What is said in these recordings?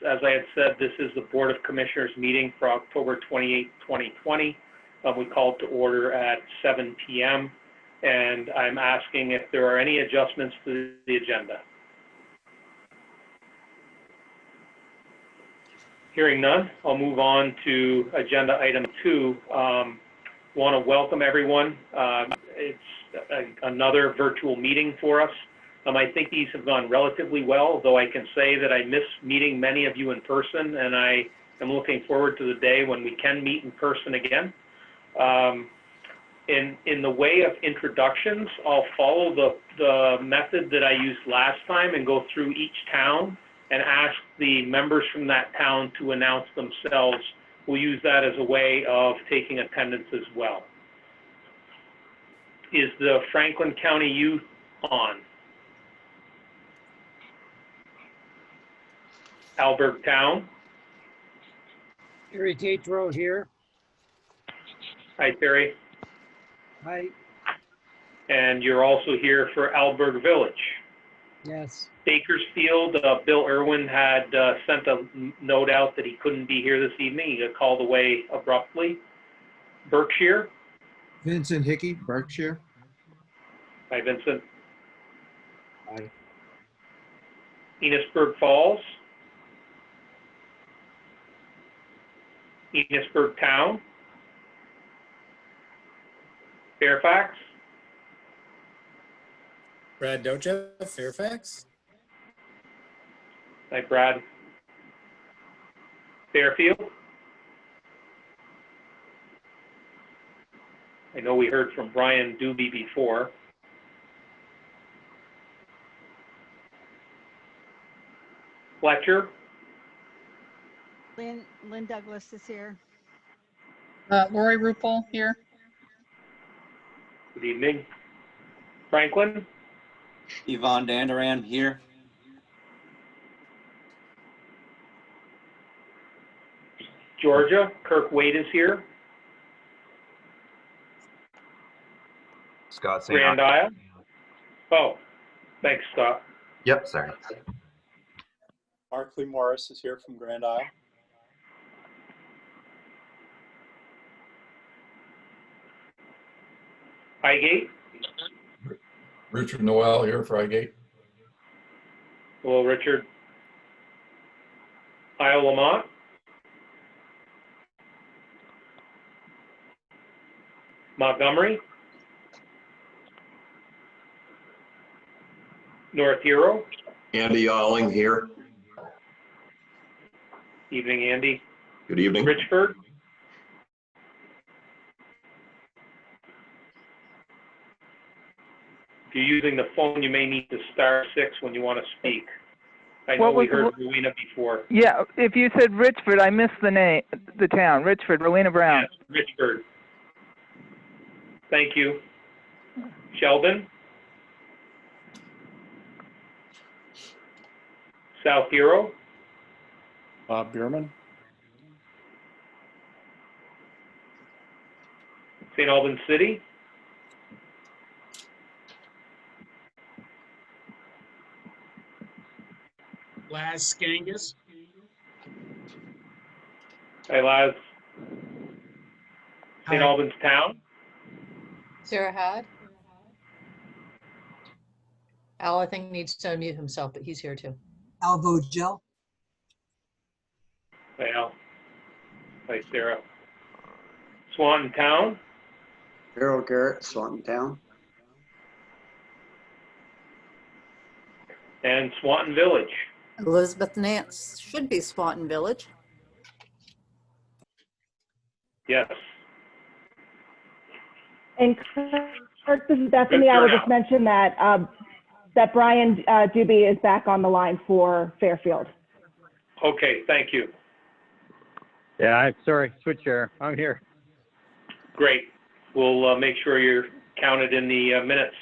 as I had said, this is the Board of Commissioners meeting for October 28, 2020. We called to order at 7 p.m. and I'm asking if there are any adjustments to the agenda. Hearing none, I'll move on to agenda item 2. Want to welcome everyone. It's another virtual meeting for us. I think these have gone relatively well, though I can say that I miss meeting many of you in person, and I am looking forward to the day when we can meet in person again. In the way of introductions, I'll follow the method that I used last time and go through each town and ask the members from that town to announce themselves. We'll use that as a way of taking attendance as well. Is the Franklin County Youth on? Alberg Town? Terry Tatro here. Hi, Terry. Hi. And you're also here for Alberg Village. Yes. Bakersfield, Bill Irwin had sent a note out that he couldn't be here this evening. He got called away abruptly. Berkshire? Vincent Hickey, Berkshire. Hi, Vincent. Hi. Enosburg Falls? Enosburg Town? Fairfax? Brad Doja, Fairfax. Hi, Brad. Fairfield? I know we heard from Brian Doobie before. Fletcher? Lynn Douglas is here. Lori Rupel here. Good evening. Franklin? Yvonne Dandaran here. Georgia? Kirk Wade is here. Scott St. Grand Isle? Oh, thanks, Scott. Yep, sorry. Markley Morris is here from Grand Isle. Highgate? Richard Noel here for Highgate. Hello, Richard. Isle Lamont? Montgomery? North Hero? Andy Yalling here. Evening, Andy. Good evening. Richford? If you're using the phone, you may need to star 6 when you want to speak. I know we heard Rowena before. Yeah, if you said Richford, I missed the name, the town. Richford, Rowena Brown. Yes, Richford. Thank you. Sheldon? South Hero? Bob Bierman. St. Albans City? Laz Skangus. Hi, Laz. St. Hi. Albans Town? Sarah Had. Al, I think, needs to unmute himself, but he's here too. Alvo Gel. Hi, Al. Hi, Sarah. Swanton Town? Harold Garrett, Swanton Town. And Swanton Village? Elizabeth Nance, should be Swanton Village. Yes. And Kirk, this is Bethany. I would just mention that that Brian Doobie is back on the line for Fairfield. Okay, thank you. Yeah, I'm sorry, switch chair. I'm here. Great. We'll make sure you're counted in the minutes.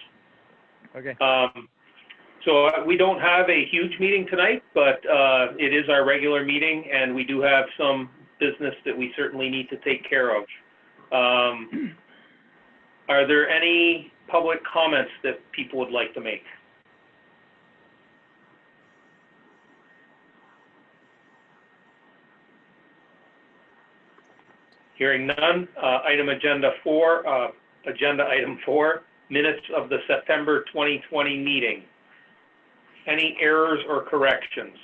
Okay. So we don't have a huge meeting tonight, but it is our regular meeting, and we do have some business that we certainly need to take care of. Are there any public comments that people would like to make? Hearing none, agenda item 4, minutes of the September 2020 meeting. Any errors or corrections?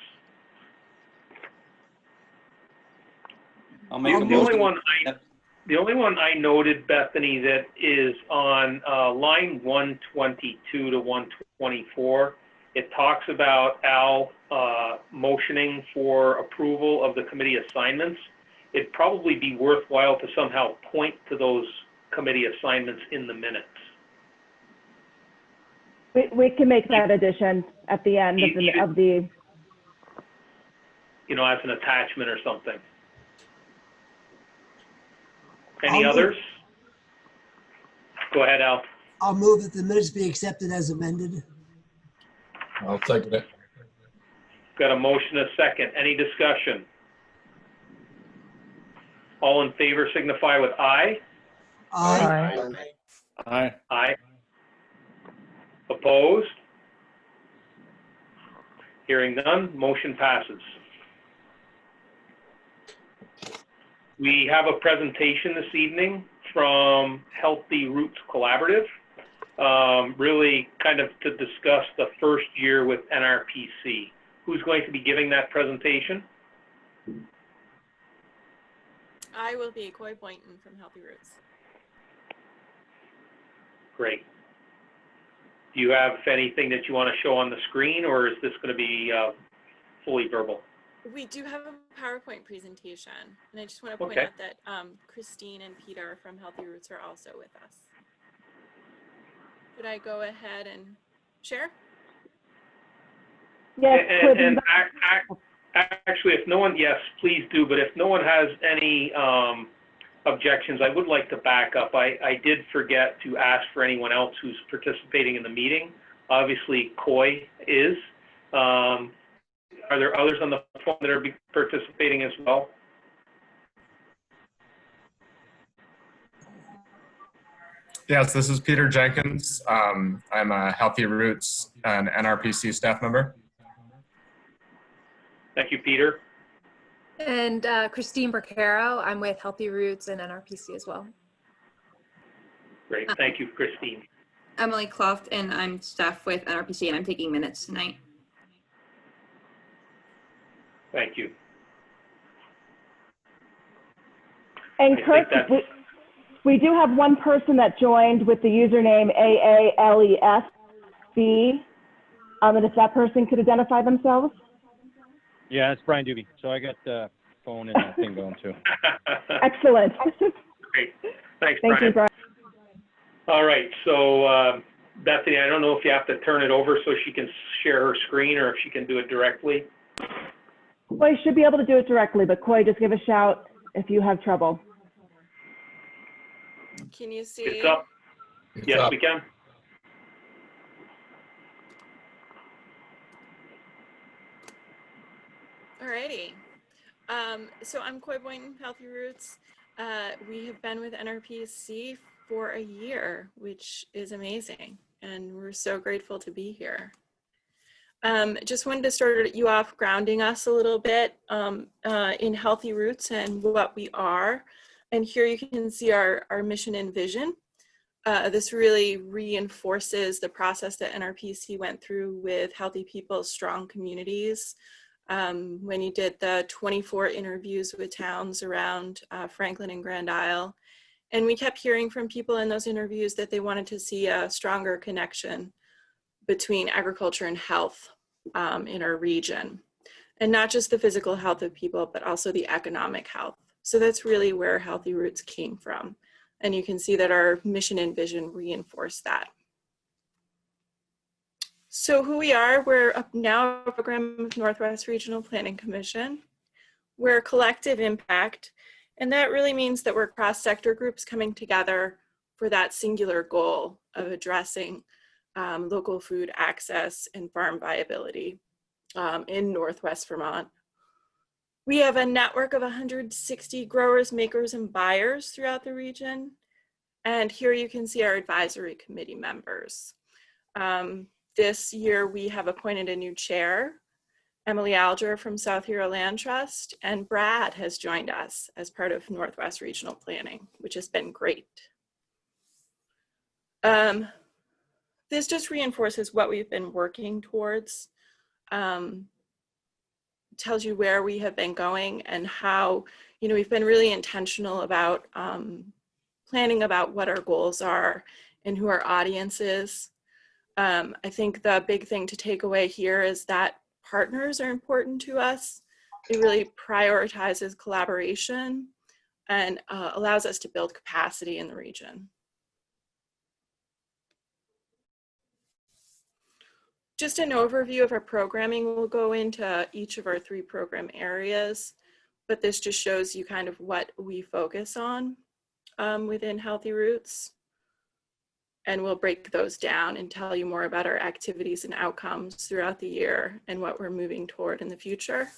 I'll make a The only motion. one I noted, Bethany, that is on line 122 to 124, it talks about Al motioning for approval of the committee assignments. It'd probably be worthwhile to somehow point to those committee assignments in the minutes. We can make that addition at the end of the. You know, as an attachment or something. Any others? Go ahead, Al. I'll move that the minutes be accepted as amended. I'll second it. Got a motion, a second. Any discussion? All in favor signify with aye. Aye. Aye. Aye. Opposed? Hearing none, motion passes. We have a presentation this evening from Healthy Roots Collaborative, really kind of to discuss the first year with Nrpc. Who's going to be giving that presentation? I will be Coy Boynton from Healthy Roots. Great. Do you have anything that you want to show on the screen, or is this going to be fully verbal? We do have a PowerPoint presentation, and I just want to point out that Christine and Peter from Healthy Roots are also with us. Should I go ahead and share? Yes. And actually, if no one, yes, please do. But if no one has any objections, I would like to back up. I did forget to ask for anyone else who's participating in the meeting. Obviously, Coy is. Are there others on the phone that are participating as well? Yes, this is Peter Jenkins. I'm a Healthy Roots and Nrpc staff member. Thank you, Peter. And Christine Bercaro, I'm with Healthy Roots and Nrpc as well. Great, thank you, Christine. Emily Clough, and I'm staff with Nrpc, and I'm taking minutes tonight. Thank you. And Kurt, we do have one person that joined with the username AALESB. And if that person could identify themselves. Yeah, it's Brian Doobie. So I got the phone and that thing going too. Excellent. Great. Thanks, Brian. Thank you, Brian. All right. So, Bethany, I don't know if you have to turn it over so she can share her screen or if she can do it directly. Coy should be able to do it directly, but Coy, just give a shout if you have trouble. Can you see? It's up. Yes, we can. Alrighty. So I'm Coy Boynton, Healthy Roots. We have been with Nrpc for a year, which is amazing, and we're so grateful to be here. Just wanted to start you off grounding us a little bit in Healthy Roots and what we are. And here you can see our mission and vision. This really reinforces the process that Nrpc went through with Healthy People, Strong Communities. When you did the 24 interviews with towns around Franklin and Grand Isle. And we kept hearing from people in those interviews that they wanted to see a stronger connection between agriculture and health in our region. And not just the physical health of people, but also the economic health. So that's really where Healthy Roots came from. And you can see that our mission and vision reinforce that. So who we are, we're now a program of Northwest Regional Planning Commission. We're a collective impact, and that really means that we're cross-sector groups coming together for that singular goal of addressing local food access and farm viability in Northwest Vermont. We have a network of 160 growers, makers, and buyers throughout the region. And here you can see our advisory committee members. This year we have appointed a new chair, Emily Alger from South Hero Land Trust, and Brad has joined us as part of Northwest Regional Planning, which has been great. This just reinforces what we've been working towards, tells you where we have been going and how, we've been really intentional about planning about what our goals are and who our audience is. I think the big thing to take away here is that partners are important to us. It really prioritizes collaboration and allows us to build capacity in the region. Just an overview of our programming. We'll go into each of our 3 program areas, but this just shows you kind of what we focus on within Healthy Roots. And we'll break those down and tell you more about our activities and outcomes throughout the year and what we're moving toward in the future.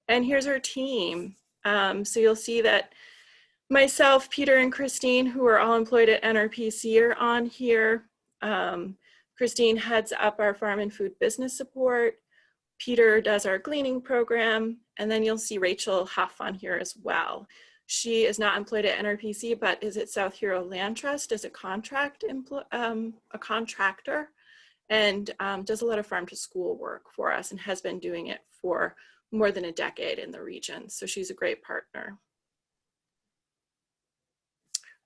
And here's our team. So you'll see that myself, Peter, and Christine, who are all employed at Nrpc, are on here. Christine heads up our farm and food business support. Peter does our gleaning program. And then you'll see Rachel Huff on here as well. She is not employed at Nrpc, but is at South Hero Land Trust as a contractor, and does a lot of farm to school work for us and has been doing it for more than a decade in the region. So she's a great partner.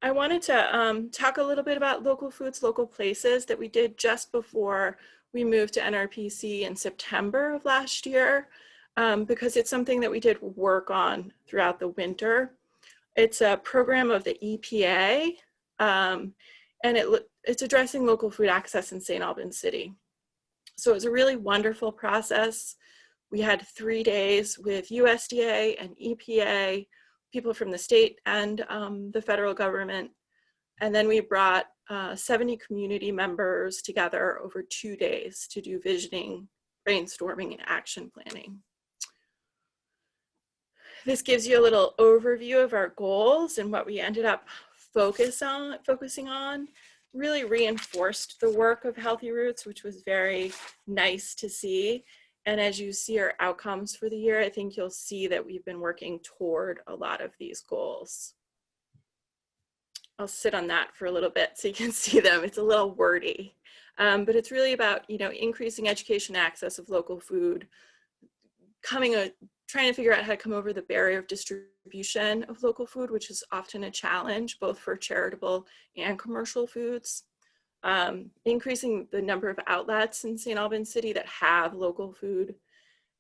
I wanted to talk a little bit about local foods, local places that we did just before we moved to Nrpc in September of last year, because it's something that we did work on throughout the winter. It's a program of the EPA, and it's addressing local food access in St. Albans City. So it was a really wonderful process. We had 3 days with USDA and EPA, people from the state and the federal government. And then we brought 70 community members together over 2 days to do visioning, brainstorming, and action planning. This gives you a little overview of our goals and what we ended up focusing on. Really reinforced the work of Healthy Roots, which was very nice to see. And as you see our outcomes for the year, I think you'll see that we've been working toward a lot of these goals. I'll sit on that for a little bit so you can see them. It's a little wordy, but it's really about, increasing education access of local food, trying to figure out how to come over the barrier of distribution of local food, which is often a challenge, both for charitable and commercial foods. Increasing the number of outlets in St. Albans City that have local food,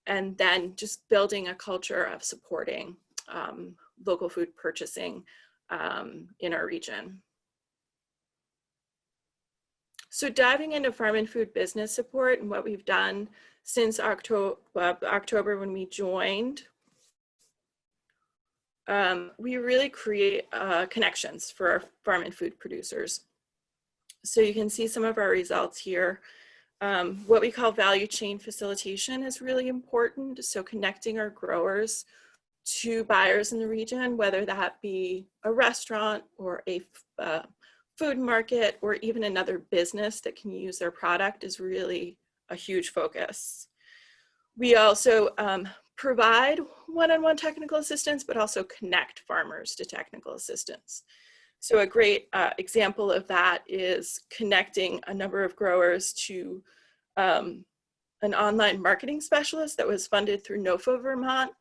and then just building a culture of supporting local food purchasing in our region. So diving into farm and food business support and what we've done since October when we joined, we really create connections for our farm and food producers. So you can see some of our results here. What we call value chain facilitation is really important. So connecting our growers to buyers in the region, whether that be a restaurant or a food market or even another business that can use their product, is really a huge focus. We also provide one-on-one technical assistance, but also connect farmers to technical assistance. So a great example of that is connecting a number of growers to an online marketing specialist that was funded through NOFA Vermont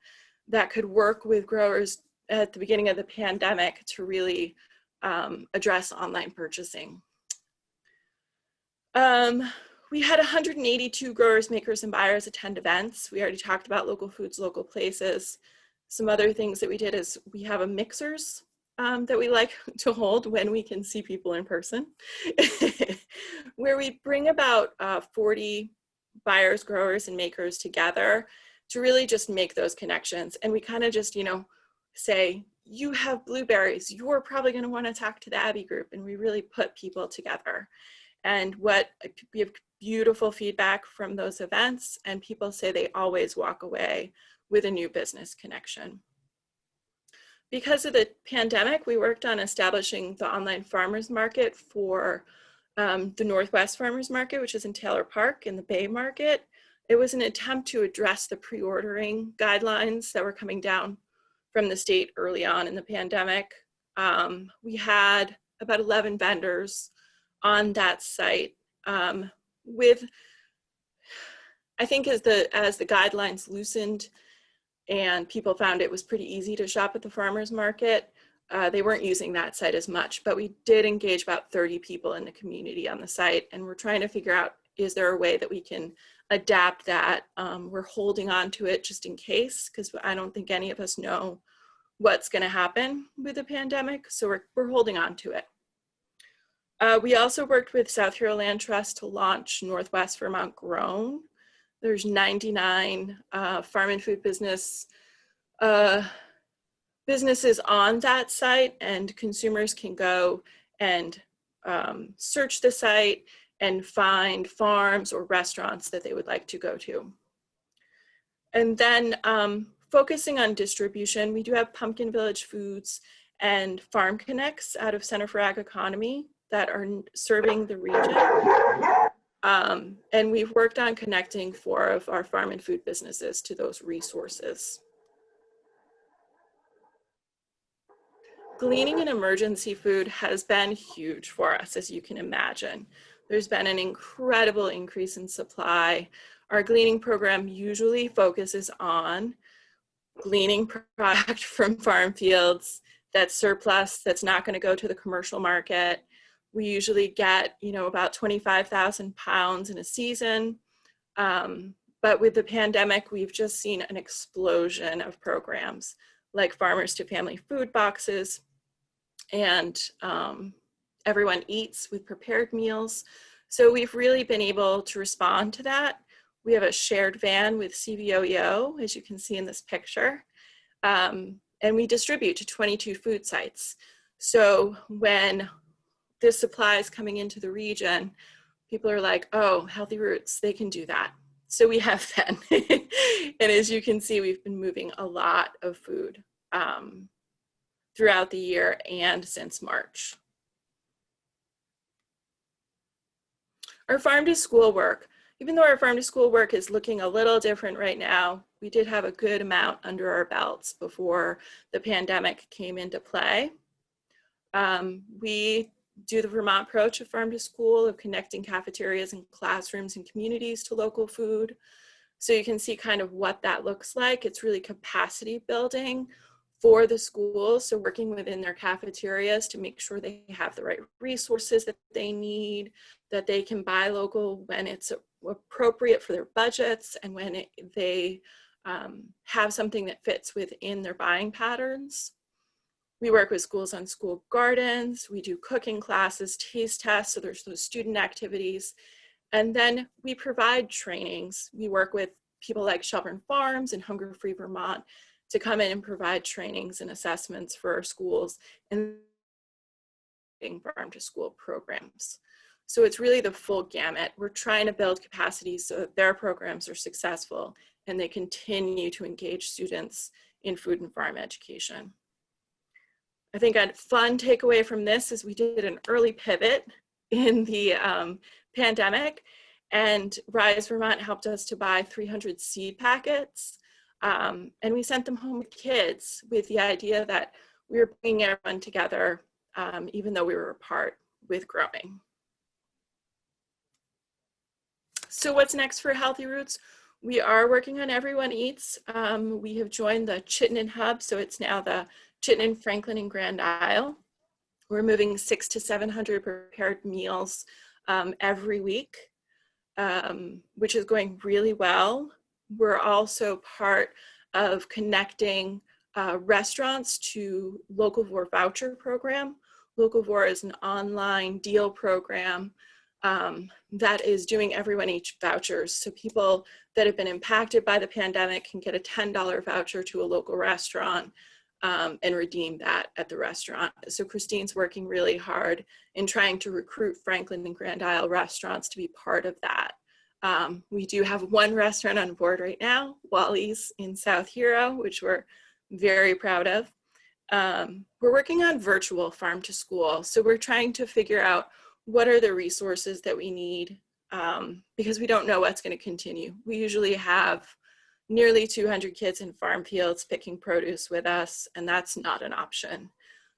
that could work with growers at the beginning of the pandemic to really address online purchasing. We had 182 growers, makers, and buyers attend events. We already talked about local foods, local places. Some other things that we did is we have a mixers that we like to hold when we can see people in person, where we bring about 40 buyers, growers, and makers together to really just make those connections. And we kind of just, say, you have blueberries, you're probably going to want to talk to the Abbey group. And we really put people together. And we have beautiful feedback from those events, and people say they always walk away with a new business connection. Because of the pandemic, we worked on establishing the online farmers market for the Northwest Farmers Market, which is in Taylor Park in the Bay Market. it was an attempt to address the pre-ordering guidelines that were coming down from the state early on in the pandemic. We had about 11 vendors on that site with, I think as the guidelines loosened and people found it was pretty easy to shop at the farmer's market, they weren't using that site as much, but we did engage about 30 people in the community on the site, and we're trying to figure out, is there a way that we can adapt that? We're holding on to it just in case, because I don't think any of us know what's going to happen with the pandemic, so we're holding on to it. We also worked with South Hero Land Trust to launch Northwest Vermont Grown. There's 99 farm and food businesses on that site, and consumers can go and search the site and find farms or restaurants that they would like to go to. And then focusing on distribution, we do have Pumpkin Village Foods and Farm Connects out of Center for Ag Economy that are serving the region. And we've worked on connecting 4 of our farm and food businesses to those resources. Gleaning and emergency food has been huge for us, as you can imagine. There's been an incredible increase in supply. Our gleaning program usually focuses on gleaning product from farm fields that's surplus, that's not going to go to the commercial market. We usually get, about 25,000 pounds in a season. But with the pandemic, we've just seen an explosion of programs like Farmers to Family Food Boxes, and Everyone Eats with prepared meals. So we've really been able to respond to that. We have a shared van with CVOEO, as you can see in this picture, and we distribute to 22 food sites. So when this supply is coming into the region, people are like, oh, Healthy Roots, they can do that. So we have been. And as you can see, we've been moving a lot of food throughout the year and since March. Our farm to school work. Even though our farm to school work is looking a little different right now, we did have a good amount under our belts before the pandemic came into play. We do the Vermont approach of farm to school, of connecting cafeterias and classrooms and communities to local food. So you can see kind of what that looks like. It's really capacity building for the schools. So working within their cafeterias to make sure they have the right resources that they need, that they can buy local when it's appropriate for their budgets, and when they have something that fits within their buying patterns. We work with schools on school gardens. We do cooking classes, taste tests, so there's those student activities. And then we provide trainings. We work with people like Shelburne Farms and Hunger Free Vermont to come in and provide trainings and assessments for our schools and farm to school programs. So it's really the full gamut. We're trying to build capacity so that their programs are successful and they continue to engage students in food and farm education. I think a fun takeaway from this is we did an early pivot in the pandemic, and Rise Vermont helped us to buy 300 seed packets, and we sent them home with kids with the idea that we were bringing everyone together, even though we were apart with growing. So what's next for Healthy Roots? We are working on Everyone Eats. We have joined the Chittenden Hub, so it's now the Chittenden, Franklin, and Grand Isle. We're moving 600 to 700 prepared meals every week, which is going really well. We're also part of connecting restaurants to Locavore voucher program. Locavore is an online deal program that is doing Everyone Eats vouchers. So people that have been impacted by the pandemic can get a $10 voucher to a local restaurant and redeem that at the restaurant. So Christine's working really hard in trying to recruit Franklin and Grand Isle restaurants to be part of that. We do have one restaurant on board right now, Wally's in South Hero, which we're very proud of. We're working on virtual farm to school. So we're trying to figure out what are the resources that we need because we don't know what's going to continue. We usually have nearly 200 kids in farm fields picking produce with us, and that's not an option.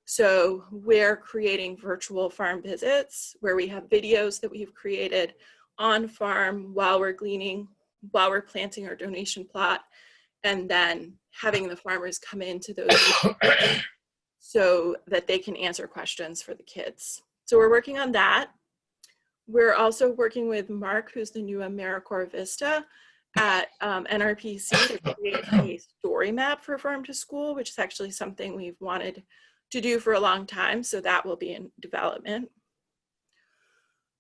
So we're creating virtual farm visits where we have videos that we've created on farm while we're gleaning, while we're planting our donation plot, and then having the farmers come into those so that they can answer questions for the kids. So we're working on that. We're also working with Mark, who's the new AmeriCorps Vista at Nrpc, to create a story map for Farm to School, which is actually something we've wanted to do for a long time, so that will be in development.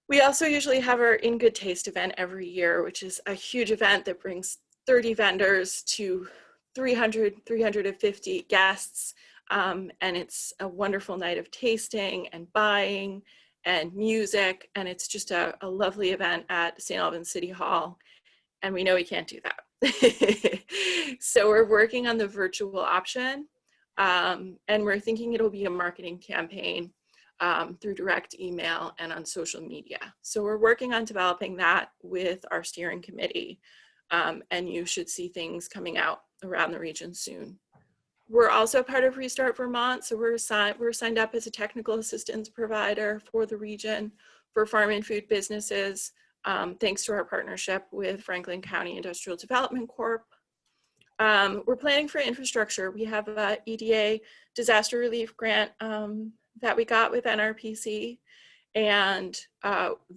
We also usually have our In Good Taste event every year, which is a huge event that brings 30 vendors to 350 guests, and it's a wonderful night of tasting and buying and music, and it's just a lovely event at St. Albans City Hall, and we know we can't do that. So we're working on the virtual option, and we're thinking it'll be a marketing campaign through direct email and on social media. So we're working on developing that with our steering committee, and you should see things coming out around the region soon. We're also part of Restart Vermont, so we're signed up as a technical assistance provider for the region for farm and food businesses, thanks to our partnership with Franklin County Industrial Development Corp. We're planning for infrastructure. We have a EDA disaster relief grant that we got with Nrpc, and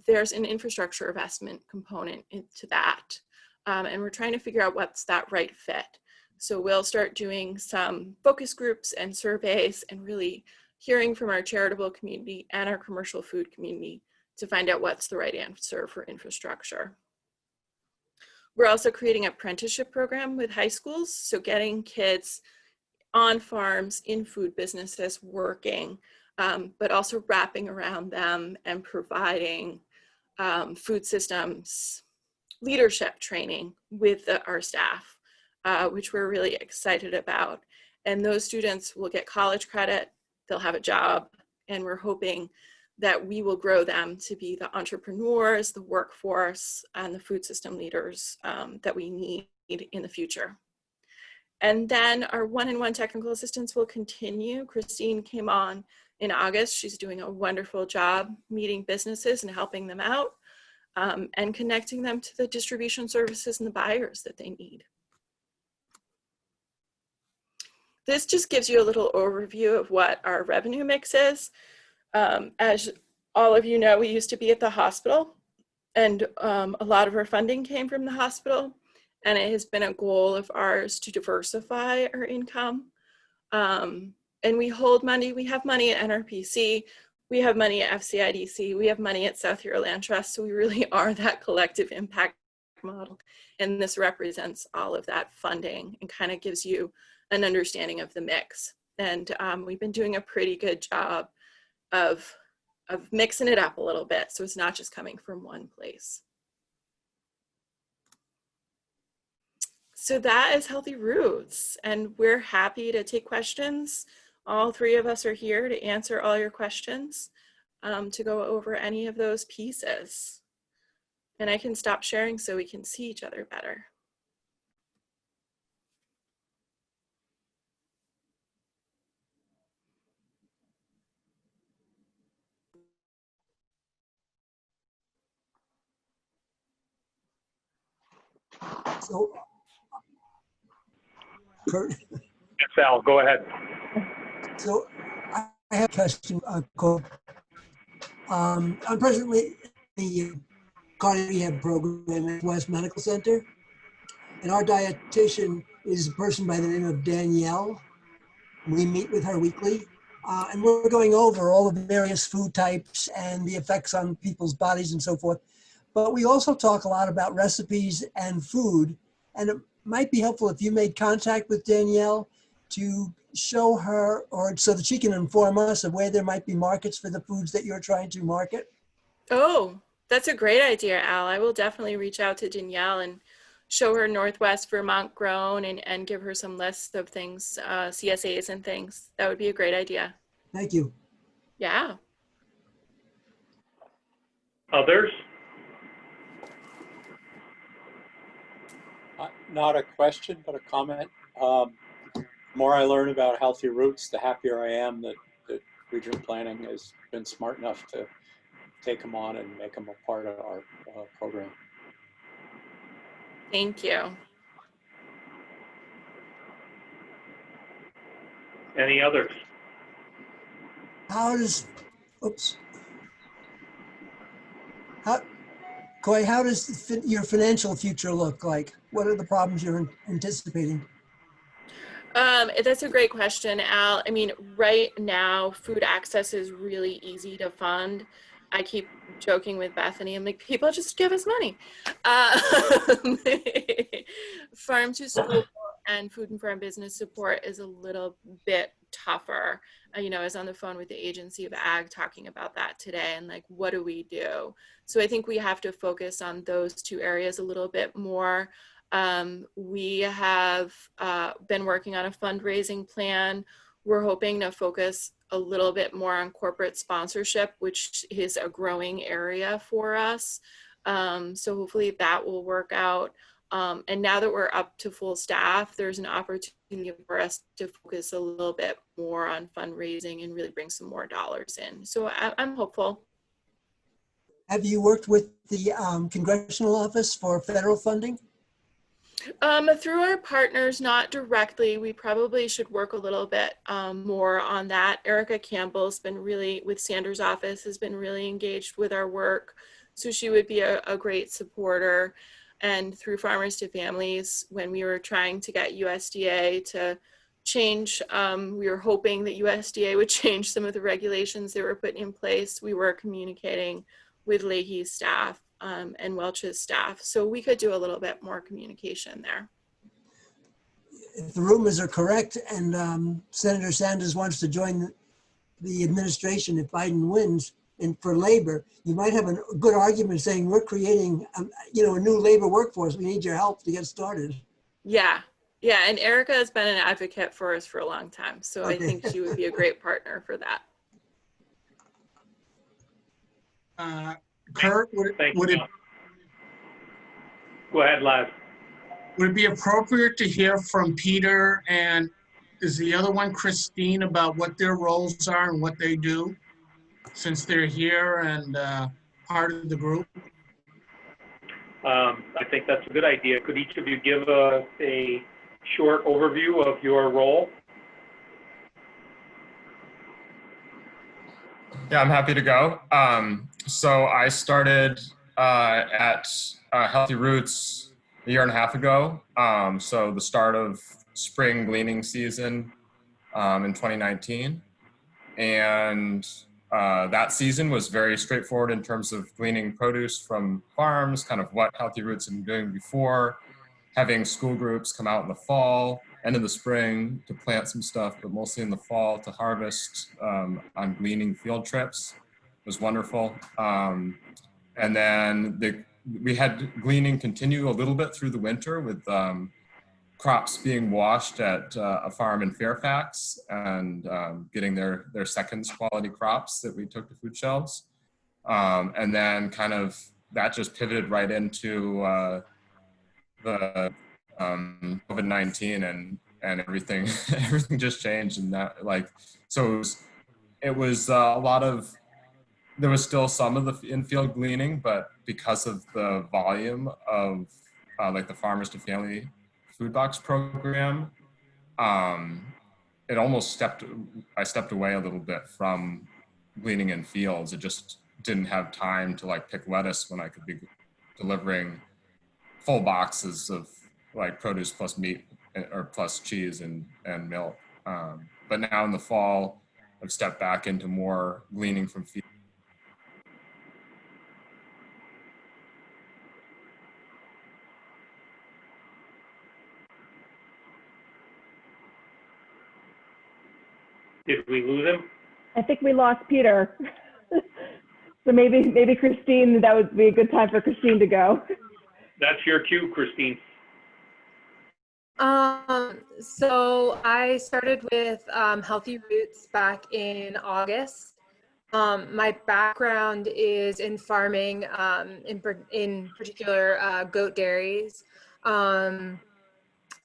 there's an infrastructure investment component into that. And we're trying to figure out what's that right fit. So we'll start doing some focus groups and surveys and really hearing from our charitable community and our commercial food community to find out what's the right answer for infrastructure. We're also creating an apprenticeship program with high schools, so getting kids on farms in food businesses working, but also wrapping around them and providing food systems leadership training with our staff, which we're really excited about. And those students will get college credit, they'll have a job, and we're hoping that we will grow them to be the entrepreneurs, the workforce, and the food system leaders that we need in the future. And then our one-on-one technical assistance will continue. Christine came on in August. She's doing a wonderful job meeting businesses and helping them out and connecting them to the distribution services and the buyers that they need. This just gives you a little overview of what our revenue mix is. As all of you know, we used to be at the hospital, and a lot of our funding came from the hospital, and it has been a goal of ours to diversify our income. And we hold money. We have money at Nrpc, we have money at FCIDC, we have money at South Hero Land Trust, so we really are that collective impact model. And this represents all of that funding and kind of gives you an understanding of the mix. And we've been doing a pretty good job of mixing it up a little bit, so it's not just coming from one place. So that is Healthy Roots, and we're happy to take questions. All three of us are here to answer all your questions, to go over any of those pieces. And I can stop sharing so we can see each other better. So, Kurt, Yes, Al, go ahead. so I have a question, Cole. I'm presently in the cardiac rehab program at Northwest Medical Center, and our dietitian is a person by the name of Danielle. We meet with her weekly, and we're going over all the various food types and the effects on people's bodies and so forth. But we also talk a lot about recipes and food, and it might be helpful if you made contact with Danielle to show her, or so that she can inform us of where there might be markets for the foods that you're trying to market. Oh, that's a great idea, Al. I will definitely reach out to Danielle and show her Northwest Vermont grown and give her some lists of things, CSAs and things. That would be a great idea. Thank you. Yeah. Others? not a question, but a comment. The more I learn about Healthy Roots, the happier I am that regional planning has been smart enough to take them on and make them a part of our program. Thank you. Any others? How does, oops. Coy, how does your financial future look like? What are the problems you're anticipating? That's a great question, Al. I mean, right now, food access is really easy to fund. I keep joking with Bethany. I'm like, people just give us money. Farm to school and food and farm business support is a little bit tougher. You know, I was on the phone with the Agency of Ag talking about that today and like, what do we do? So I think we have to focus on those two areas a little bit more. We have been working on a fundraising plan. We're hoping to focus a little bit more on corporate sponsorship, which is a growing area for us. So hopefully that will work out. And now that we're up to full staff, there's an opportunity for us to focus a little bit more on fundraising and really bring some more dollars in. So I'm hopeful. Have you worked with the Congressional Office for federal funding? Through our partners, not directly. We probably should work a little bit more on that. Erica Campbell's been really, with Sanders' office, has been really engaged with our work. So she would be a great supporter. And through Farmers to Families, when we were trying to get USDA to change, we were hoping that USDA would change some of the regulations they were putting in place. We were communicating with Leahy's staff and Welch's staff. So we could do a little bit more communication there. If the rumors are correct and Senator Sanders wants to join the administration if Biden wins and for labor, you might have a good argument saying we're creating a new labor workforce. We need your help to get started. Yeah. Yeah. And Erica has been an advocate for us for a long time. So okay. I think she would be a great partner for that. Kurt, Go ahead, Laz. Would it be appropriate to hear from Peter and is the other one Christine about what their roles are and what they do, since they're here and part of the group? I think that's a good idea. Could each of you give a short overview of your role? Yeah, I'm happy to go. So I started at Healthy Roots a year and a half ago. So the start of spring gleaning season in 2019. And that season was very straightforward in terms of gleaning produce from farms, kind of what Healthy Roots had been doing before, having school groups come out in the fall and in the spring to plant some stuff, but mostly in the fall to harvest on gleaning field trips. It was wonderful. And then we had gleaning continue a little bit through the winter with crops being washed at a farm in Fairfax and getting their second quality crops that we took to food shelves. And then kind of that just pivoted right into the COVID-19 and everything just changed, and that so it was a lot of, there was still some of the in-field gleaning, but because of the volume of like the Farmers to Family food box program, it almost I stepped away a little bit from gleaning in fields. It just didn't have time to like pick lettuce when I could be delivering full boxes of like produce plus meat or plus cheese and milk. But now in the fall, I've stepped back into more gleaning from fields. Did we lose him? I think we lost Peter. So maybe Christine, that would be a good time for Christine to go. That's your cue, Christine. So I started with Healthy Roots back in August. My background is in farming, in particular goat dairies.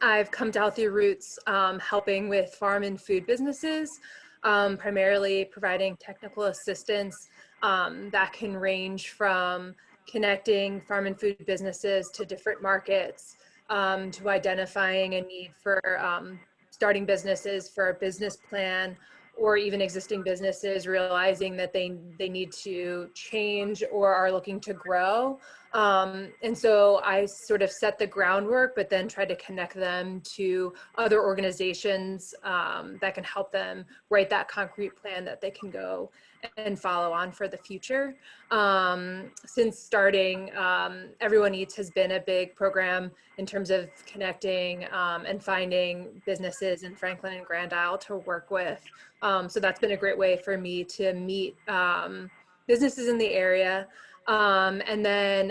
I've come to Healthy Roots helping with farm and food businesses, primarily providing technical assistance that can range from connecting farm and food businesses to different markets, to identifying a need for starting businesses for a business plan, or even existing businesses realizing that they need to change or are looking to grow. And so I sort of set the groundwork, but then try to connect them to other organizations that can help them write that concrete plan that they can go and follow on for the future. Since starting, Everyone Eats has been a big program in terms of connecting and finding businesses in Franklin and Grand Isle to work with. So that's been a great way for me to meet businesses in the area. And then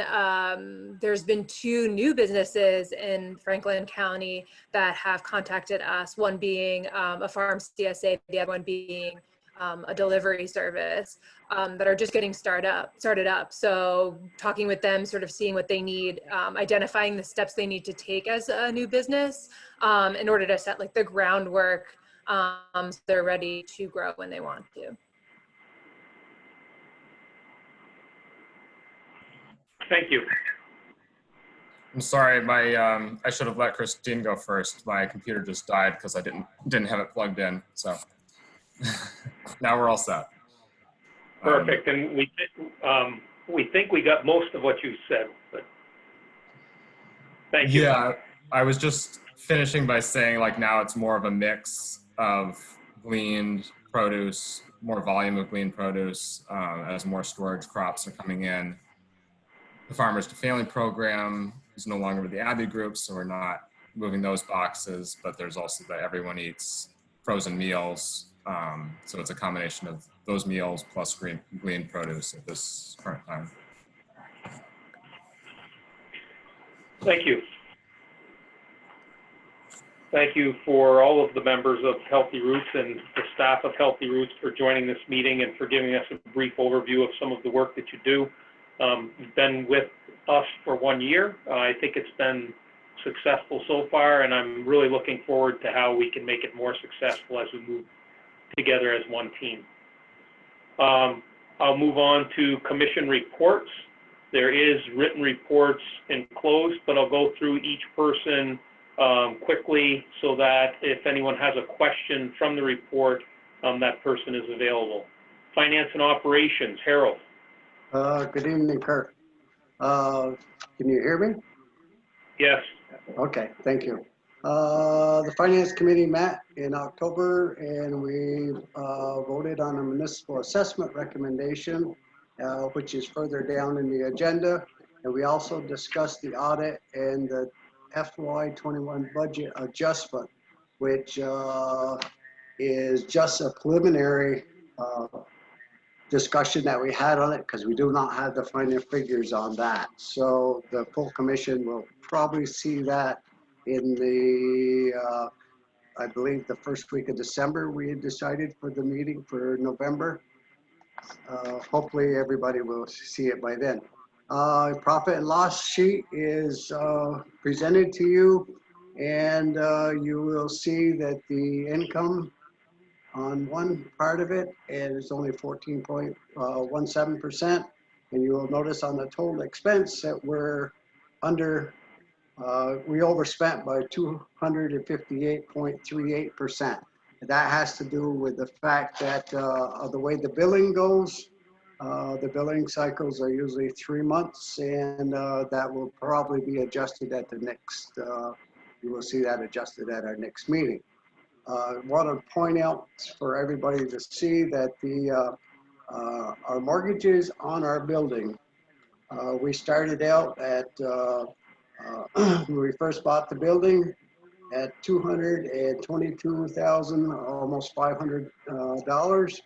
there's been 2 new businesses in Franklin County that have contacted us, one being a farm CSA, the other one being a delivery service that are just getting started up. So talking with them, sort of seeing what they need, identifying the steps they need to take as a new business in order to set like the groundwork so they're ready to grow when they want to. Thank you. I'm sorry, I should have let Christine go first. My computer just died because I didn't have it plugged in. So now we're all set. Perfect. And we think we got most of what you said, but thank you. Yeah, I was just finishing by saying like now it's more of a mix of gleaned produce, more volume of gleaned produce as more storage crops are coming in. The Farmers to Family program is no longer with the Abbey group, so we're not moving those boxes, but there's also the Everyone Eats frozen meals. So it's a combination of those meals plus gleaned produce at this current time. Thank you. Thank you for all of the members of Healthy Roots and the staff of Healthy Roots for joining this meeting and for giving us a brief overview of some of the work that you do. You've been with us for 1 year. I think it's been successful so far, and I'm really looking forward to how we can make it more successful as we move together as one team. I'll move on to commission reports. There is written reports enclosed, but I'll go through each person quickly so that if anyone has a question from the report, that person is available. Finance and operations, Harold. Good evening, Kirk. Can you hear me? Yes. Okay, thank you. The Finance Committee met in October and we voted on a municipal assessment recommendation, which is further down in the agenda. And we also discussed the audit and the FY21 budget adjustment, which is just a preliminary discussion that we had on it because we do not have the final figures on that. So the full commission will probably see that in the, I believe the first week of December, we had decided for the meeting for November. Hopefully everybody will see it by then. Profit and loss sheet is presented to you, and you will see that the income on one part of it is only 14.17%, and you will notice on the total expense that we're under, we overspent by 258.38%. That has to do with the fact that of the way the billing goes. The billing cycles are usually 3 months, and that will probably be adjusted at the next, you will see that adjusted at our next meeting. I want to point out for everybody to see that the our mortgages on our building, we started out at, when we first bought the building, at $222,000, almost $500,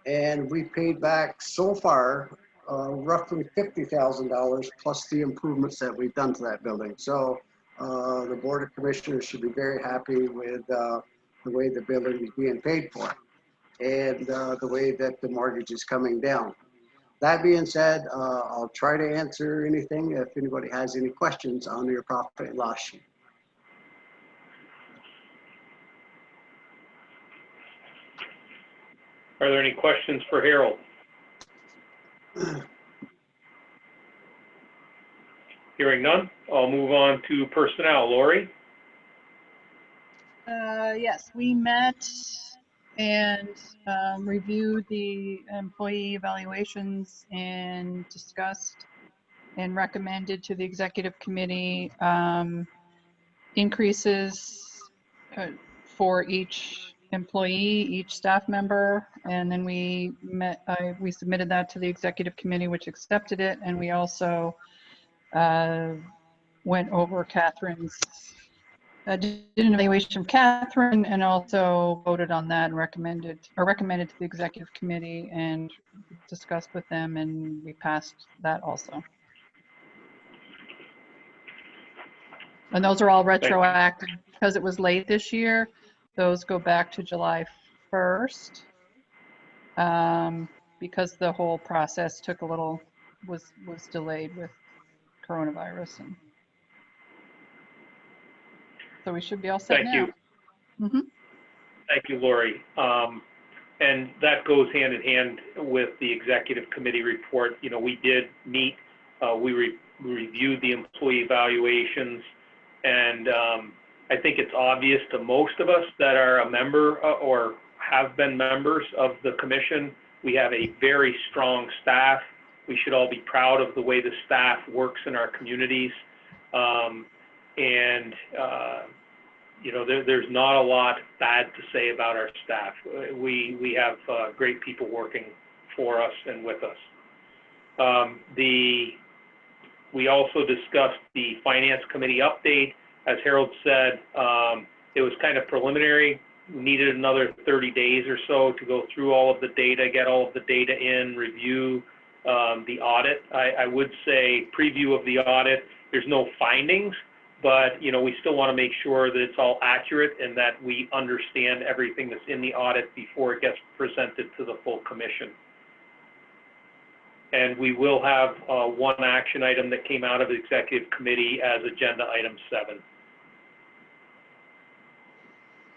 and we paid back so far roughly $50,000 plus the improvements that we've done to that building. So the Board of Commissioners should be very happy with the way the building is being paid for and the way that the mortgage is coming down. That being said, I'll try to answer anything if anybody has any questions on your profit and loss sheet. Are there any questions for Harold? Hearing none, I'll move on to personnel. Lori? Yes, we met and reviewed the employee evaluations and discussed and recommended to the executive committee increases for each employee, each staff member, and then we submitted that to the executive committee, which accepted it, and we also went over Catherine's, did an evaluation of Catherine and also voted on that and recommended to the executive committee and discussed with them, and we passed that also. And those are all retroactive because it was late this year. Those go back to July 1st because the whole process took a little, was delayed with coronavirus. And so we should be all set now. Thank you. Mm-hmm. Thank you, Lori. And that goes hand in hand with the executive committee report. You know, we did meet, we reviewed the employee evaluations, and I think it's obvious to most of us that are a member or have been members of the commission. We have a very strong staff. We should all be proud of the way the staff works in our communities. You know, there's not a lot bad to say about our staff. We have great people working for us and with us. We also discussed the finance committee update. As Harold said, it was kind of preliminary. We needed another 30 days or so to go through all of the data, get all of the data in, review the audit. I would say preview of the audit, there's no findings, but you know, we still want to make sure that it's all accurate and that we understand everything that's in the audit before it gets presented to the full commission. And we will have one action item that came out of the executive committee as agenda item 7.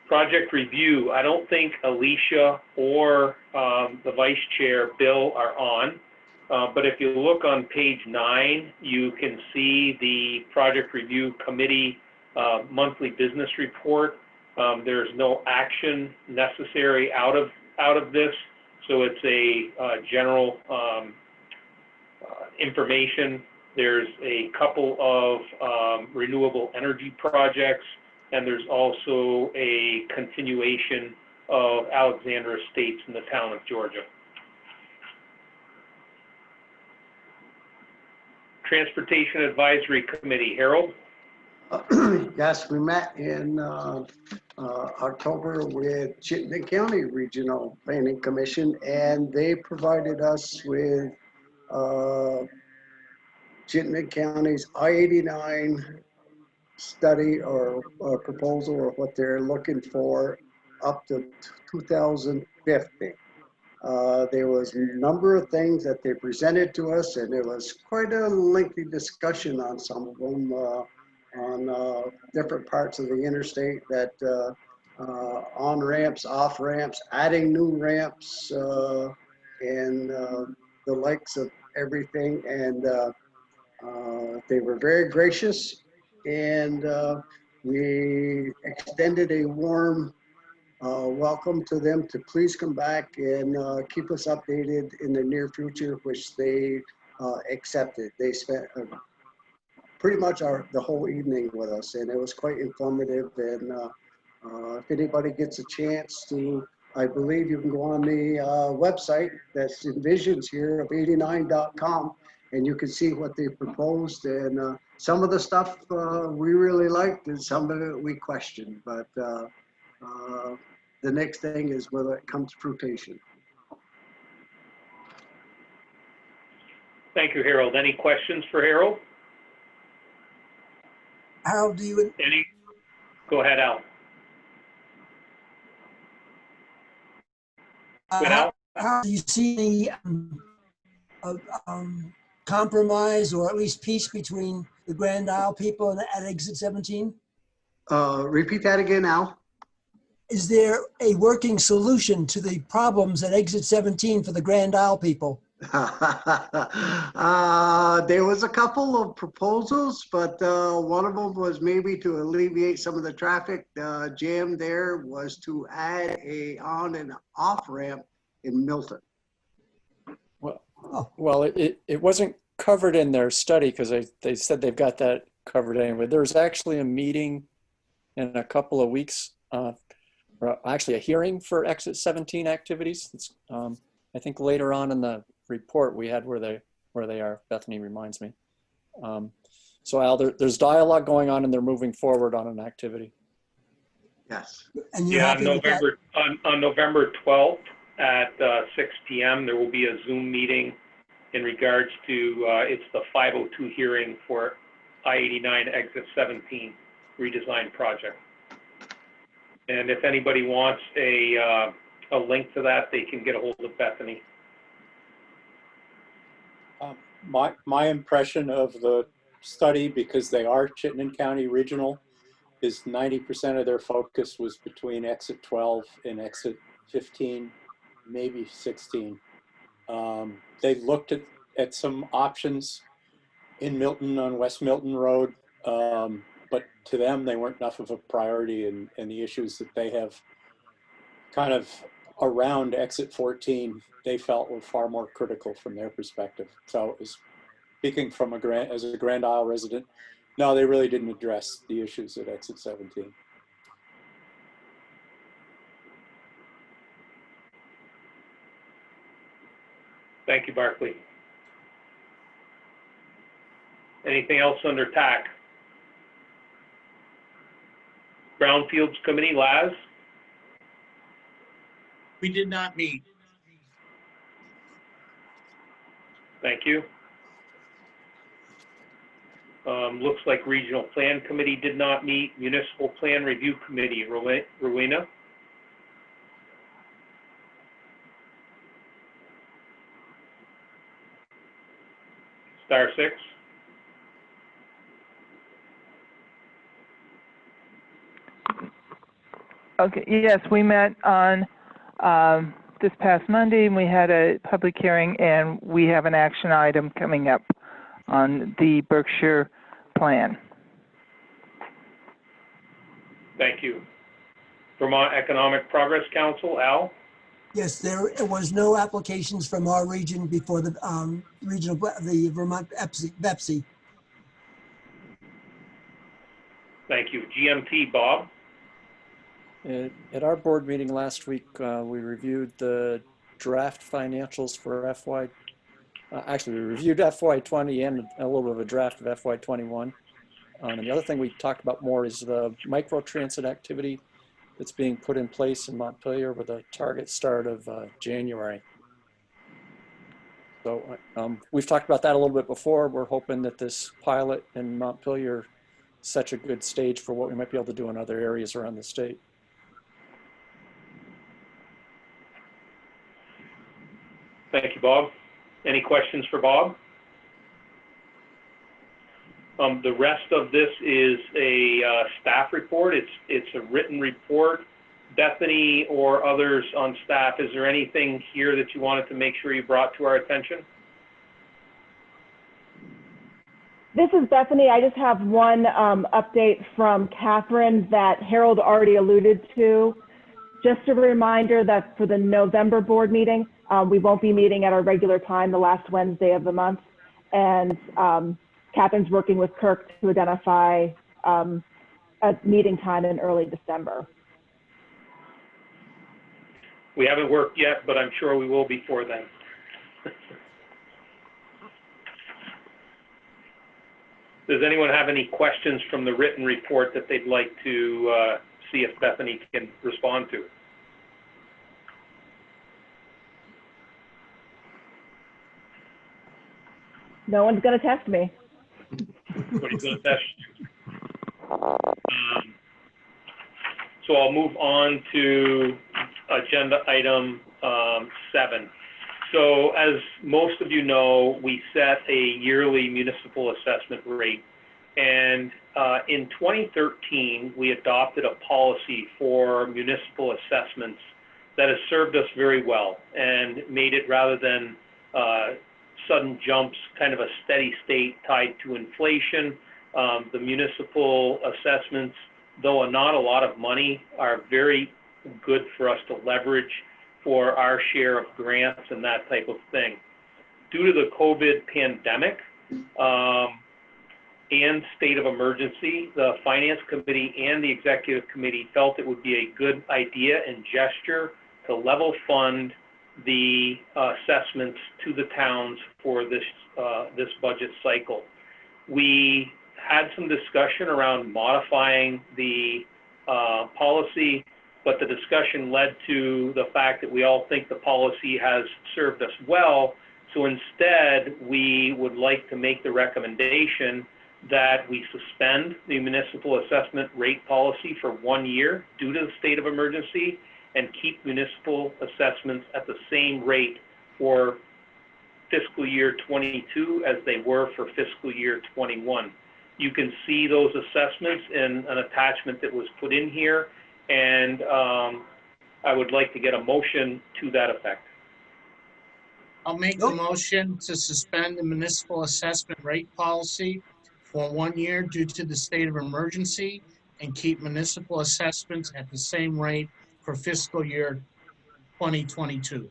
Project review, I don't think Alicia or the vice chair, Bill, are on. But if you look on page 9, you can see the project review committee monthly business report. There's no action necessary out of this, so it's a general information. There's a couple of renewable energy projects, and there's also a continuation of Alexandra Estates in the town of Georgia. Transportation Advisory Committee, Harold? Yes, we met in October with Chittenden County Regional Planning Commission, and they provided us with Chittenden County's I89 study or proposal or what they're looking for up to 2050. There was a number of things that they presented to us, and it was quite a lengthy discussion on some of them, on different parts of the interstate, that on ramps, off ramps, adding new ramps, and the likes of everything. And they were very gracious, and we extended a warm welcome to them to please come back and keep us updated in the near future, which they accepted. They spent pretty much the whole evening with us, and it was quite informative. And if anybody gets a chance to, I believe you can go on the website that's envisions here of 89.com, and you can see what they proposed. And some of the stuff we really liked, and some of it we questioned. But the next thing is whether it comes to fruition. Thank you, Harold. Any questions for Harold? Harold, do you? Go ahead, Al. How do you see the compromise or at least peace between the Grand Isle people and at exit 17? Repeat that again, Al. is there a working solution to the problems at exit 17 for the Grand Isle people? There was a couple of proposals, but one of them was maybe to alleviate some of the traffic jam there was to add a on and off ramp in Milton. Well, it wasn't covered in their study because they said they've got that covered anyway. There's actually a meeting in a couple of weeks, actually a hearing for exit 17 activities. It's, I think later on in the report we had where they are. Bethany reminds me. So Al, there's dialogue going on and they're moving forward on an activity. Yes. And you're Yeah, happy with that? on November 12th at 6 p.m. there will be a Zoom meeting in regards to it's the 502 hearing for I89 exit 17 redesign project. And if anybody wants a link to that, they can get a hold of Bethany. My impression of the study, because they are Chittenden County Regional, is 90% of their focus was between exit 12 and exit 15, maybe 16. They looked at some options in Milton on West Milton Road, but to them, they weren't enough of a priority, and the issues that they have kind of around exit 14, they felt were far more critical from their perspective. So it was, speaking from as a Grand Isle resident, no, they really didn't address the issues at exit 17. Thank you, Barclay. Anything else under TAC? Brownfields Committee, Laz? We did not meet. Thank you. Looks like Regional Plan Committee did not meet. Municipal Plan Review Committee, Rowena? Star 6? Okay, yes, we met on this past Monday, and we had a public hearing, and we have an action item coming up on the Berkshire plan. Thank you. Vermont Economic Progress Council, Al? Yes, there was no applications from our region before the the Vermont BEPSI. Thank you. GMT, Bob? At our board meeting last week, we reviewed the draft financials for actually we reviewed FY20 and a little bit of a draft of FY21. And the other thing we talked about more is the micro transit activity that's being put in place in Montpelier with a target start of January. So we've talked about that a little bit before. We're hoping that this pilot in Montpelier is such a good stage for what we might be able to do in other areas around the state. Thank you, Bob. Any questions for Bob? The rest of this is a staff report. It's a written report. Bethany or others on staff, is there anything here that you wanted to make sure you brought to our attention? This is Bethany. I just have one update from Catherine that Harold already alluded to. Just a reminder that for the November board meeting, we won't be meeting at our regular time, the last Wednesday of the month. And Catherine's working with Kirk to identify a meeting time in early December. We haven't worked yet, but I'm sure we will before then. Does anyone have any questions from the written report that they'd like to see if Bethany can respond to? No one's going to test me. Nobody's going to test you. So I'll move on to agenda item 7. So as most of you know, we set a yearly municipal assessment rate And in 2013, we adopted a policy for municipal assessments that has served us very well and made it, rather than sudden jumps, kind of a steady state tied to inflation. The municipal assessments, though not a lot of money, are very good for us to leverage for our share of grants and that type of thing. Due to the COVID pandemic and state of emergency, the Finance Committee and the Executive Committee felt it would be a good idea and gesture to level fund the assessments to the towns for this budget cycle. We had some discussion around modifying the policy, but the discussion led to the fact that we all think the policy has served us well. So instead, we would like to make the recommendation that we suspend the municipal assessment rate policy for 1 year due to the state of emergency, and keep municipal assessments at the same rate for fiscal year 22 as they were for fiscal year 21. You can see those assessments in an attachment that was put in here, and I would like to get a motion to that effect. I'll make the motion to suspend the municipal assessment rate policy for 1 year due to the state of emergency, and keep municipal assessments at the same rate for fiscal year 2022.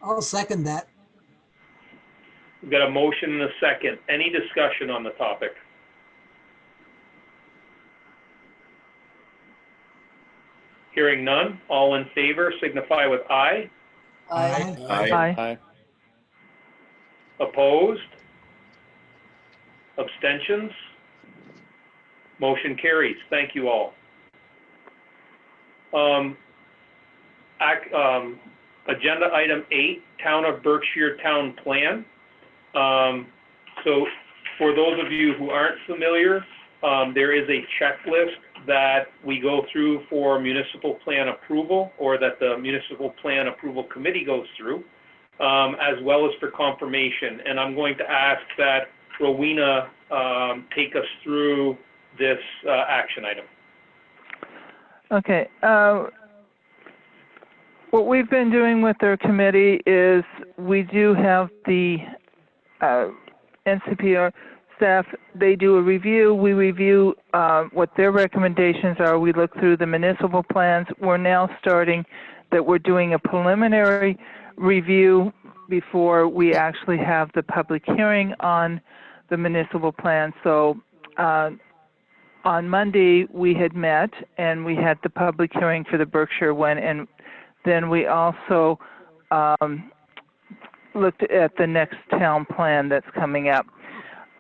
I'll second that. We've got a motion and a second. Any discussion on the topic? Hearing none, all in favor signify with aye. Aye. Aye. Opposed? Abstentions? Motion carries. Thank you all. Agenda item 8, Town of Berkshire Town Plan. So for those of you who aren't familiar, there is a checklist that we go through for municipal plan approval, or that the Municipal Plan Approval Committee goes through, as well as for confirmation. And I'm going to ask that Rowena take us through this action item. Okay. What we've been doing with our committee is we do have the NCPR staff, they do a review. We review what their recommendations are. We look through the municipal plans. We're now starting that we're doing a preliminary review before we actually have the public hearing on the municipal plan. So on Monday, we had met and we had the public hearing for the Berkshire one, and then we also looked at the next town plan that's coming up.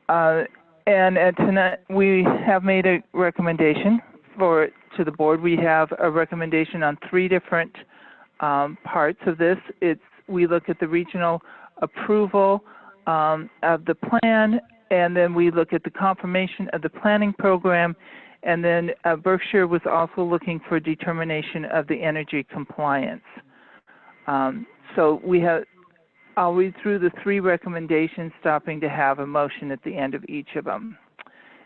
And tonight, we have made a recommendation to the board. We have a recommendation on 3 different parts of this. We look at the regional approval of the plan, and then we look at the confirmation of the planning program, and then Berkshire was also looking for determination of the energy compliance. So I'll read through the 3 recommendations, stopping to have a motion at the end of each of them.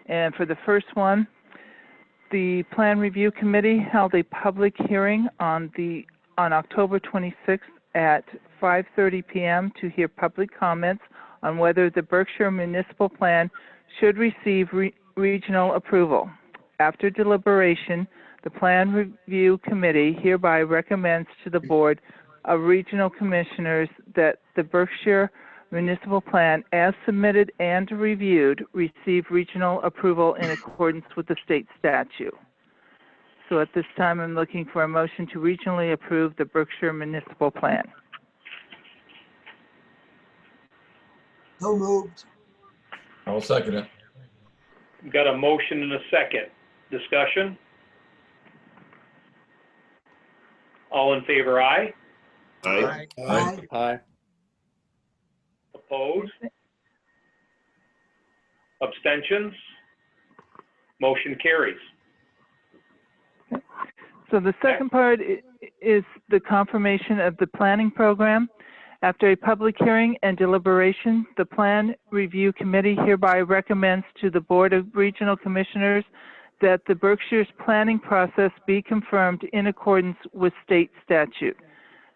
And for the first one, the Plan Review Committee held a public hearing on October 26th at 5:30 p.m. to hear public comments on whether the Berkshire Municipal Plan should receive regional approval. After deliberation, the Plan Review Committee hereby recommends to the Board of Regional Commissioners that the Berkshire Municipal Plan, as submitted and reviewed, receive regional approval in accordance with the state statute. So at this time, I'm looking for a motion to regionally approve the Berkshire Municipal Plan. So moved. I'll second it. We've got a motion and a second. Discussion? All in favor, aye. Aye. Aye. Aye. Opposed? Abstentions? Motion carries. So the second part is the confirmation of the planning program. After a public hearing and deliberation, the Plan Review Committee hereby recommends to the Board of Regional Commissioners that the Berkshire's planning process be confirmed in accordance with state statute.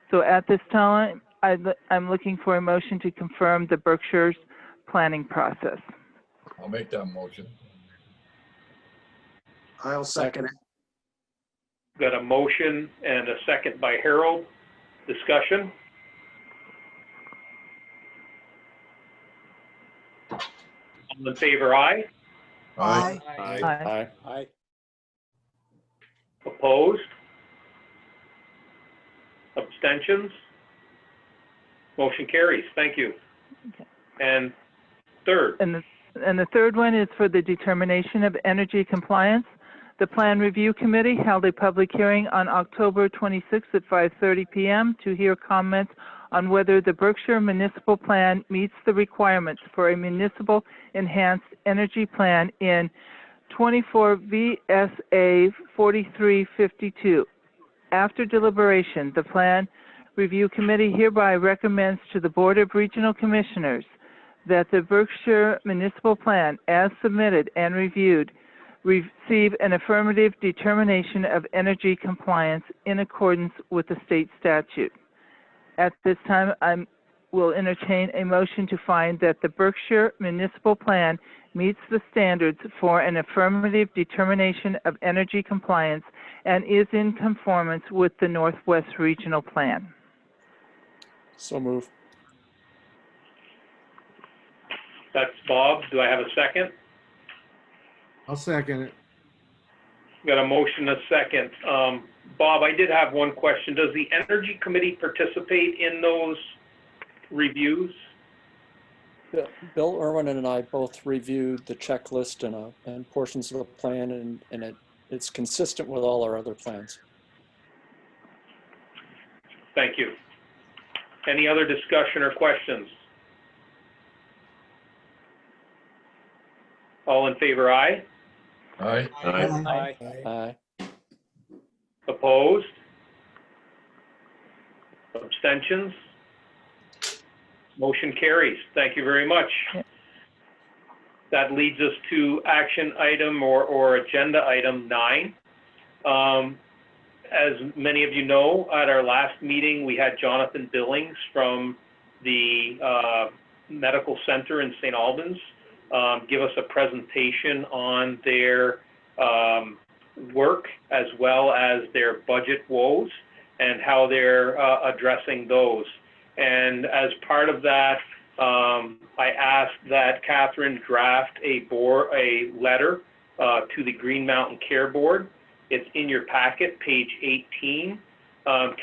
So at this time, I'm looking for a motion to confirm the Berkshire's planning process. I'll make that motion. I'll second it. Got a motion and a second by Harold. Discussion? All in favor, aye. Aye. Aye. Aye. Opposed? Abstentions? Motion carries. Thank you. And third, And the third one is for the determination of energy compliance. The Plan Review Committee held a public hearing on October 26th at 5:30 p.m. to hear comments on whether the Berkshire Municipal Plan meets the requirements for a municipal enhanced energy plan in 24 VSA 4352. After deliberation, the Plan Review Committee hereby recommends to the Board of Regional Commissioners that the Berkshire Municipal Plan, as submitted and reviewed, receive an affirmative determination of energy compliance in accordance with the state statute. At this time, I will entertain a motion to find that the Berkshire Municipal Plan meets the standards for an affirmative determination of energy compliance and is in conformance with the Northwest Regional Plan. So move. that's Bob. Do I have a second? I'll second it. Got a motion and a second. Bob, I did have one question. Does the Energy Committee participate in those reviews? Bill Irwin and I both reviewed the checklist and portions of the plan, and it's consistent with all our other plans. Thank you. Any other discussion or questions? All in favor, aye. Aye. Aye. Aye. Opposed? Abstentions? Motion carries. Thank you very much. That leads us to action item or agenda item 9. As many of you know, at our last meeting, we had Jonathan Billings from the Medical Center in St. Albans give us a presentation on their work as well as their budget woes and how they're addressing those. And as part of that, I asked that Catherine draft a letter to the Green Mountain Care Board. It's in your packet, page 18.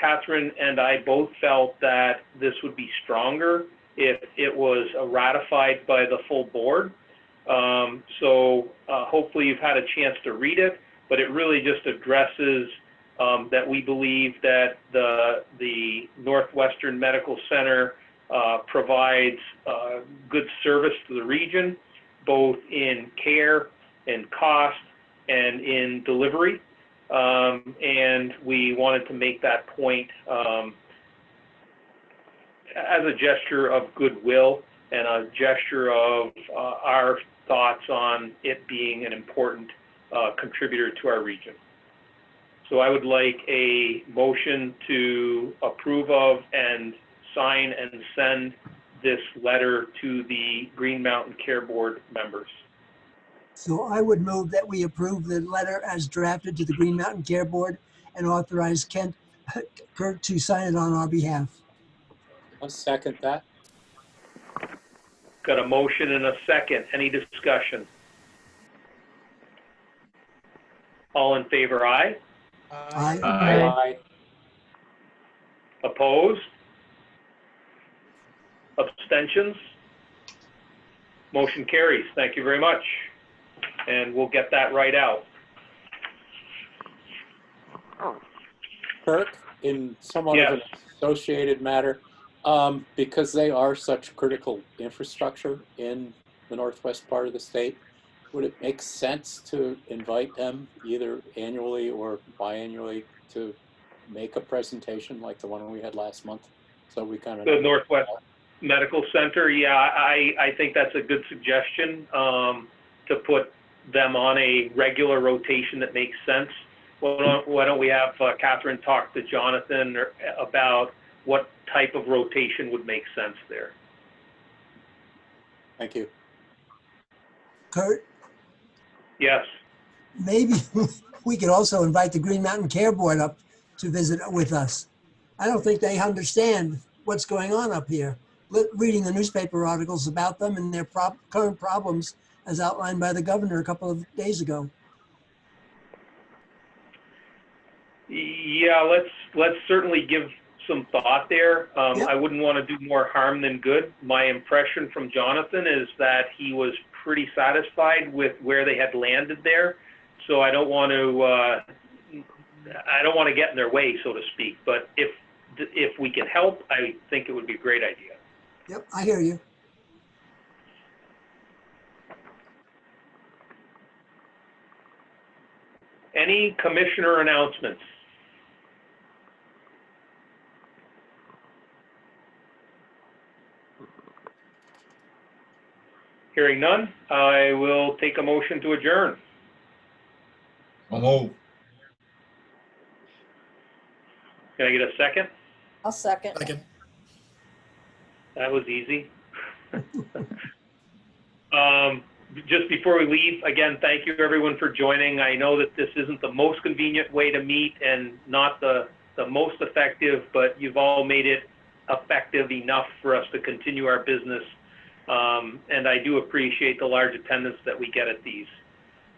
Catherine and I both felt that this would be stronger if it was ratified by the full board. So hopefully you've had a chance to read it, but it really just addresses that we believe that the Northwestern Medical Center provides good service to the region, both in care and cost and in delivery. And we wanted to make that point as a gesture of goodwill and a gesture of our thoughts on it being an important contributor to our region. So I would like a motion to approve of and sign and send this letter to the Green Mountain Care Board members. So I would move that we approve the letter as drafted to the Green Mountain Care Board and authorize Kurt to sign it on our behalf. I'll second that. Got a motion and a second. Any discussion? All in favor, aye. Aye. Aye. Opposed? Abstentions? Motion carries. Thank you very much. And we'll get that right out. Kirk, in somewhat of an associated matter, because they are such critical infrastructure in the northwest part of the state, would it make sense to invite them either annually or biannually to make a presentation like the one we had last month? So we kind of. The Northwest Medical Center, yeah, I think that's a good suggestion, to put them on a regular rotation that makes sense. Why don't we have Catherine talk to Jonathan about what type of rotation would make sense there? Thank you. Kurt, Yes. maybe we could also invite the Green Mountain Care Board up to visit with us. I don't think they understand what's going on up here. Reading the newspaper articles about them and their current problems as outlined by the governor a couple of days ago. Yeah, let's certainly give some thought there. I wouldn't want to do more harm than good. My impression from Jonathan is that he was pretty satisfied with where they had landed there. So I don't want to get in their way, so to speak. But if we can help, I think it would be a great idea. Yep, I hear you. Any commissioner announcements? Hearing none, I will take a motion to adjourn. So move. Can I get a second? I'll second. That was easy. Just before we leave, again, thank you everyone for joining. I know that this isn't the most convenient way to meet and not the most effective, but you've all made it effective enough for us to continue our business. And I do appreciate the large attendance that we get at these.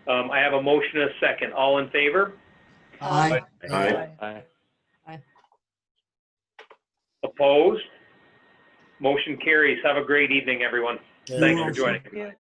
I have a motion and a second. All in favor? Aye. Aye. Opposed? Motion carries. Have a great evening, everyone. Thanks for joining.